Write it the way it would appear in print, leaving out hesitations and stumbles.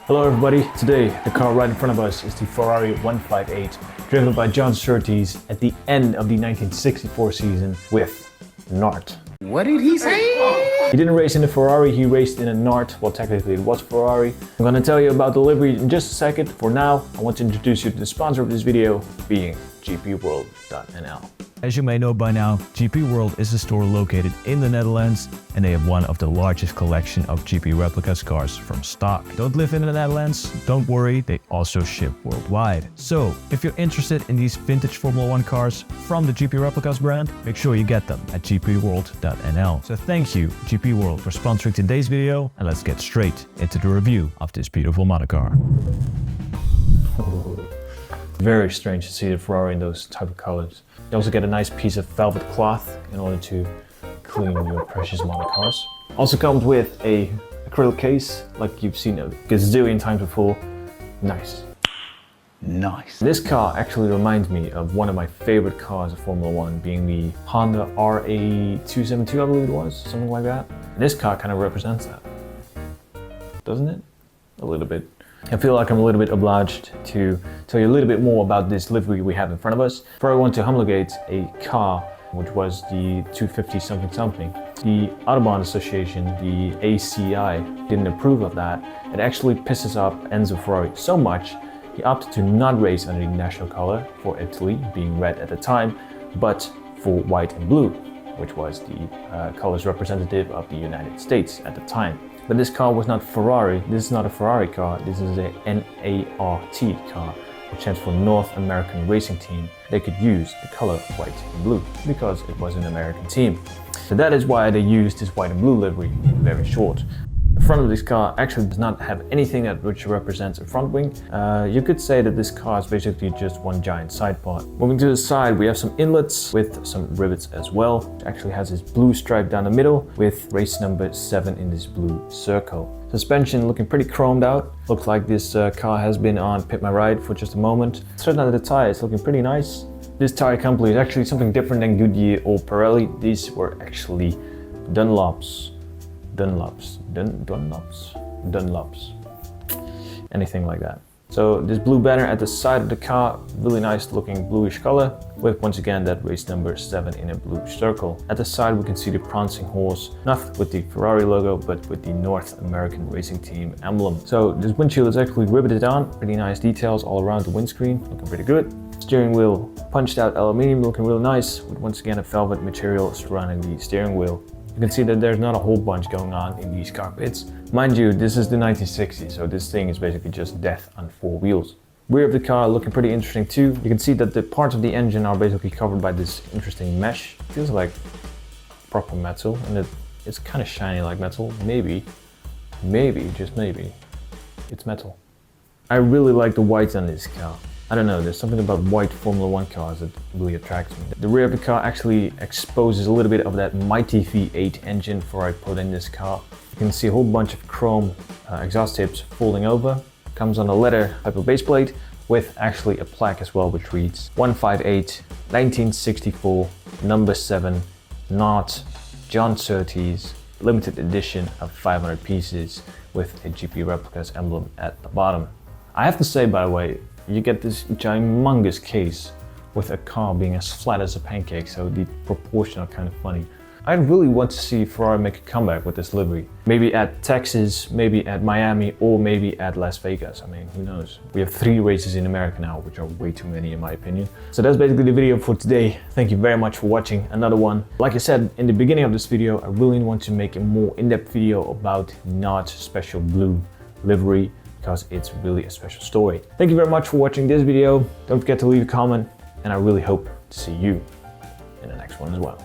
Hello everybody, today the car right in front of us is the Ferrari 158, driven by John Surtees at the end of the 1964 season with Nart. What did he say? He didn't race in a Ferrari, he raced in a Nart. Well, technically it was Ferrari. I'm gonna tell you about the livery in just a second. For now, I want to introduce you to the sponsor of this video, being GPWorld.nl. As you may know by now, GPWorld is a store located in the Netherlands, and they have one of the largest collection of GP Replicas cars from stock. Don't live in the Netherlands? Don't worry, they also ship worldwide. So, if you're interested in these vintage Formula 1 cars from the GP Replicas brand, make sure you get them at GPWorld.nl. So thank you, GPWorld, for sponsoring today's video, and let's get straight into the review of this beautiful modelcar. Very strange to see the Ferrari in those type of colors. You also get a nice piece of velvet cloth in order to clean your precious model cars. Also comes with a acrylic case, like you've seen a gazillion times before. Nice. Nice. This car actually reminds me of one of my favorite cars of Formula 1, being the Honda RA272, I believe it was, something like that. And this car kind of represents that, doesn't it? A little bit. I feel like I'm a little bit obliged to tell you a little bit more about this livery we have in front of us. Before I want to homologate a car, which was the 250 something. The Autobahn Association, the ACI, didn't approve of that. It actually pisses off Enzo Ferrari so much, he opted to not race under the national color for Italy, being red at the time, but for white and blue, which was the colors representative of the United States at the time. But this car was not Ferrari. This is not a Ferrari car. This is a NART car, which stands for North American Racing Team. They could use the color white and blue because it was an American team. So that is why they used this white and blue livery, very short. The front of this car actually does not have anything which represents a front wing. You could say that this car is basically just one giant side part. Moving to the side, we have some inlets with some rivets as well. It actually has this blue stripe down the middle with race number 7 in this blue circle. Suspension looking pretty chromed out. Looks like this car has been on Pit My Ride for just a moment. Straight under the tires, looking pretty nice. This tire company is actually something different than Goodyear or Pirelli. These were actually Dunlops, anything like that. So this blue banner at the side of the car, really nice looking bluish color, with once again that race number 7 in a blue circle. At the side we can see the prancing horse, not with the Ferrari logo, but with the North American Racing Team emblem. So this windshield is actually riveted on, pretty nice details all around the windscreen, looking pretty good. Steering wheel, punched out aluminium, looking real nice, with once again a velvet material surrounding the steering wheel. You can see that there's not a whole bunch going on in these cockpits. Mind you, this is the 1960s, so this thing is basically just death on 4 wheels. Rear of the car looking pretty interesting too. You can see that the parts of the engine are basically covered by this interesting mesh. It feels like proper metal, and it's kind of shiny like metal. Maybe, just maybe, it's metal. I really like the white on this car. I don't know, there's something about white Formula 1 cars that really attracts me. The rear of the car actually exposes a little bit of that mighty V8 engine Ferrari put in this car. You can see a whole bunch of chrome exhaust tips folding over. Comes on a leather type of base plate with actually a plaque as well, which reads 158 1964 number 7 Nart John Surtees limited edition of 500 pieces with a GP Replicas emblem at the bottom. I have to say, by the way, you get this humongous case with a car being as flat as a pancake, so the proportions are kind of funny. I really want to see Ferrari make a comeback with this livery. Maybe at Texas, maybe at Miami, or maybe at Las Vegas. I mean, who knows? We have 3 races in America now, which are way too many in my opinion. So that's basically the video for today. Thank you very much for watching another one. Like I said in the beginning of this video, I really want to make a more in-depth video about Nart's special blue livery, because it's really a special story. Thank you very much for watching this video. Don't forget to leave a comment, and I really hope to see you in the next one as well.